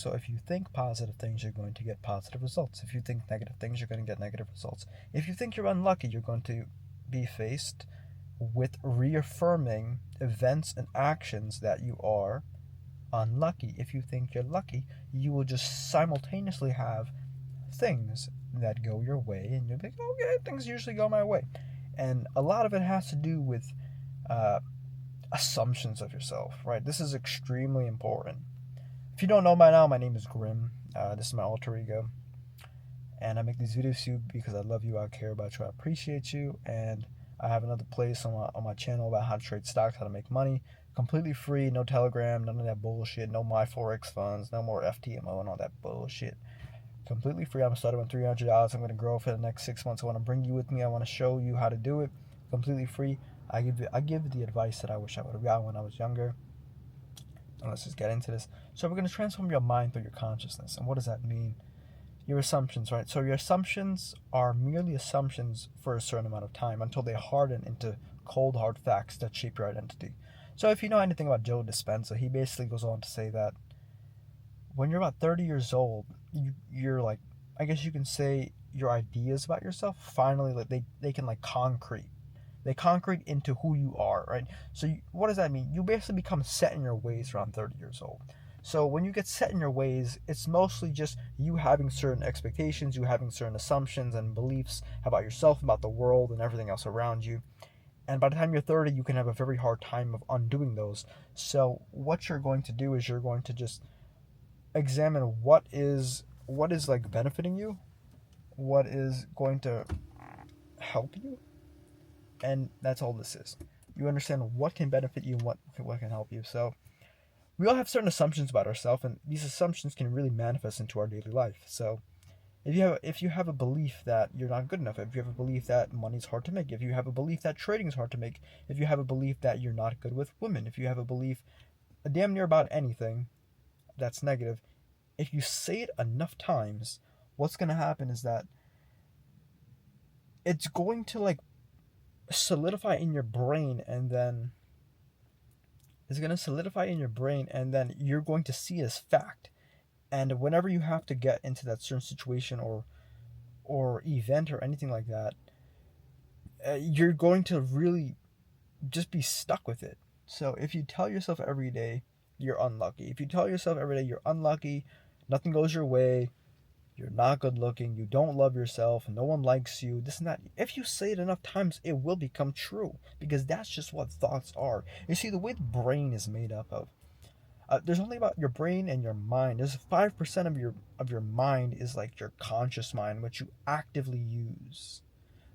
So if you think positive things, you're going to get positive results. If you think negative things, you're going to get negative results. If you think you're unlucky, you're going to be faced with reaffirming events and actions that you are unlucky. If you think you're lucky, you will just simultaneously have things that go your way, and you'll think, okay, things usually go my way. And a lot of it has to do with uh, assumptions of yourself, right? This is extremely important. If you don't know by now, my name is Grim. This is my alter ego. And I make these videos to you because I love you, I care about you, I appreciate you. And I have another place on my channel about how to trade stocks, how to make money. Completely free, no Telegram, none of that bullshit, no My Forex funds, no more FTMO and all that bullshit. Completely free. I'm starting with $300. I'm going to grow for the next 6 months. I want to bring you with me. I want to show you how to do it. Completely free. I give the advice that I wish I would have got when I was younger. And let's just get into this. So we're going to transform your mind through your consciousness. And what does that mean? Your assumptions, right? So your assumptions are merely assumptions for a certain amount of time until they harden into cold, hard facts that shape your identity. So if you know anything about Joe Dispenza, he basically goes on to say that when you're about 30 years old, you're like, I guess you can say your ideas about yourself finally, like they can like concrete. They concrete into who you are, right? So what does that mean? You basically become set in your ways around 30 years old. So when you get set in your ways, it's mostly just you having certain expectations, you having certain assumptions and beliefs about yourself, about the world, and everything else around you. And by the time you're 30, you can have a very hard time of undoing those. So what you're going to do is you're going to just examine what is like benefiting you, what is going to help you, and that's all this is. You understand what can benefit you and what can help you. So we all have certain assumptions about ourselves, and these assumptions can really manifest into our daily life. So if you have a belief that you're not good enough, if you have a belief that money's hard to make, if you have a belief that trading is hard to make, if you have a belief that you're not good with women, if you have a belief damn near about anything that's negative, if you say it enough times, what's going to happen is that it's going to like solidify in your brain, and then you're going to see it as fact. And whenever you have to get into that certain situation or event or anything like that, you're going to really just be stuck with it. So if you tell yourself every day you're unlucky, if you tell yourself every day you're unlucky, nothing goes your way, you're not good looking, you don't love yourself, no one likes you, this and that. If you say it enough times, it will become true, because that's just what thoughts are. You see, the way the brain is made up of, there's only about your brain and your mind. There's 5% of your mind is like your conscious mind, which you actively use.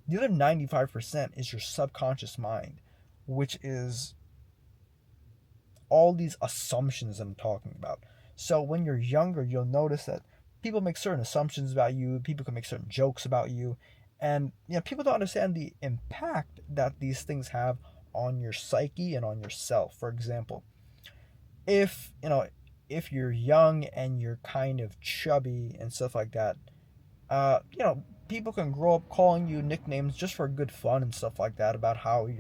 The other 95% is your subconscious mind, which is all these assumptions I'm talking about. So when you're younger, you'll notice that people make certain assumptions about you, people can make certain jokes about you, and people don't understand the impact that these things have on your psyche and on yourself. For example, if you're young and you're kind of chubby and stuff like that, people can grow up calling you nicknames just for good fun and stuff like that about how they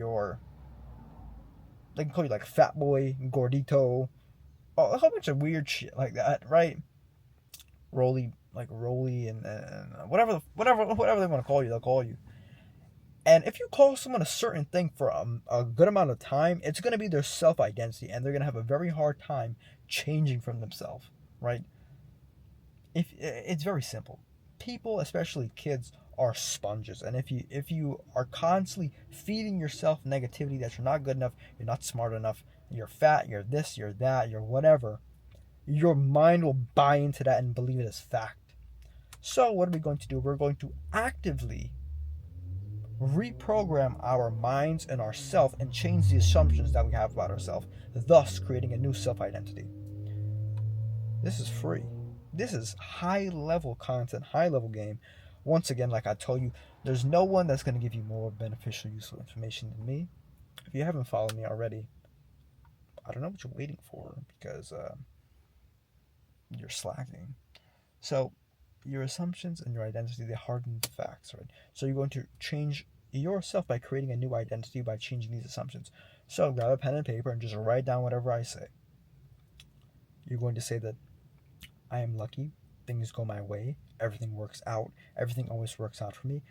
can call you like fat boy, gordito, a whole bunch of weird shit like that, right? Roly, and whatever they want to call you, they'll call you. And if you call someone a certain thing for a good amount of time, it's going to be their self-identity, and they're going to have a very hard time changing from themselves, right? It's very simple. People, especially kids, are sponges, and if you are constantly feeding yourself negativity that you're not good enough, you're not smart enough, you're fat, you're this, you're that, you're whatever, your mind will buy into that and believe it as fact. So what are we going to do? We're going to actively reprogram our minds and ourself and change the assumptions that we have about ourselves, thus creating a new self-identity. This is free. This is high-level content, high-level game. Once again, like I told you, there's no one that's going to give you more beneficial, useful information than me. If you haven't followed me already, I don't know what you're waiting for, because you're slacking. So your assumptions and your identity, they harden the facts, right? So you're going to change yourself by creating a new identity by changing these assumptions. So grab a pen and paper and just write down whatever I say. You're going to say that I am lucky. Things go my way. Everything works out. Everything always works out for me.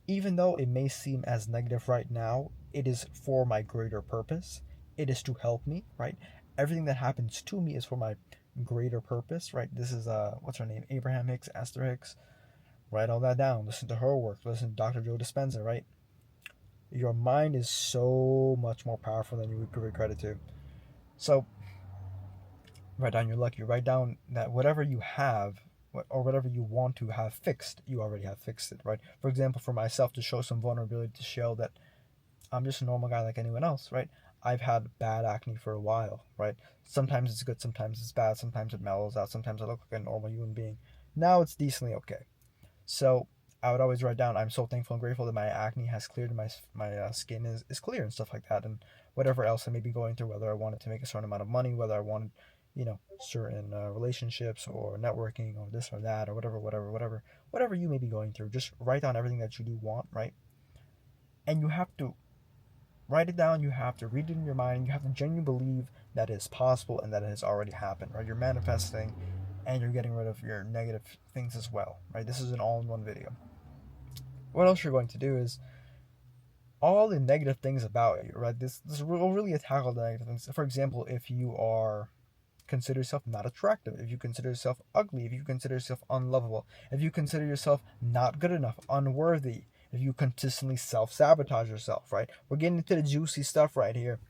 Even though it may seem as negative right now, it is for my greater purpose. It is to help me, right? Everything that happens to me is for my greater purpose, right? This is what's her name? Abraham Hicks, Esther Hicks. Write all that down. Listen to her work. Listen to Dr. Joe Dispenza, right? Your mind is so much more powerful than you would give it credit to. So write down your lucky. Write down that whatever you have or whatever you want to have fixed, you already have fixed it, right? For example, for myself, to show some vulnerability, to show that I'm just a normal guy like anyone else, right? I've had bad acne for a while, right? Sometimes it's good, sometimes it's bad, sometimes it mellows out, sometimes I look like a normal human being. Now it's decently okay. So I would always write down, I'm so thankful and grateful that my acne has cleared, and my skin is clear and stuff like that, and whatever else I may be going through, whether I wanted to make a certain amount of money, whether I wanted, certain relationships or networking or this or that or whatever you may be going through. Just write down everything that you do want, right? And you have to write it down. You have to read it in your mind. You have to genuinely believe that it is possible and that it has already happened, right? You're manifesting and you're getting rid of your negative things as well, right? This is an all-in-one video. What else you're going to do is all the negative things about you, right? This will really tackle the negative things. For example, if you are consider yourself not attractive, if you consider yourself ugly, if you consider yourself unlovable, if you consider yourself not good enough, unworthy, if you consistently self-sabotage yourself, right? We're getting into the juicy stuff right here.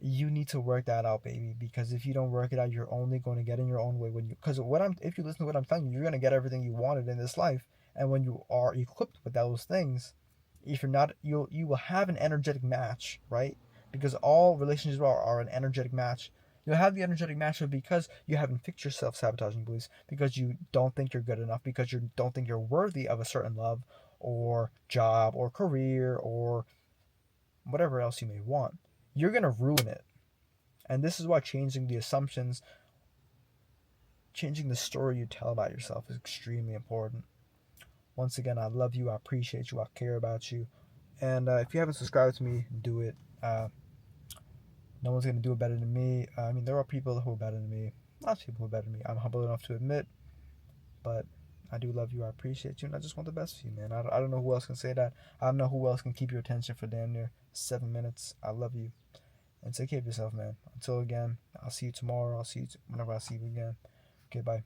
You need to work that out, baby, because if you don't work it out, you're only going to get in your own way if you listen to what I'm telling you, you're going to get everything you wanted in this life. And when you are equipped with those things, if you're not, you will have an energetic match, right? Because all relationships are an energetic match. You'll have the energetic match because you haven't fixed your self-sabotaging beliefs, because you don't think you're good enough, because you don't think you're worthy of a certain love or job or career or whatever else you may want. You're going to ruin it. And this is why changing the assumptions, changing the story you tell about yourself is extremely important. Once again, I love you, I appreciate you, I care about you. And if you haven't subscribed to me, do it. No one's going to do it better than me. I mean, there are people who are better than me. Lots of people who are better than me. I'm humble enough to admit. But I do love you, I appreciate you, and I just want the best for you, man. I don't know who else can say that. I don't know who else can keep your attention for damn near 7 minutes. I love you. And take care of yourself, man. Until again, I'll see you tomorrow. I'll see you whenever I see you again. Okay, bye.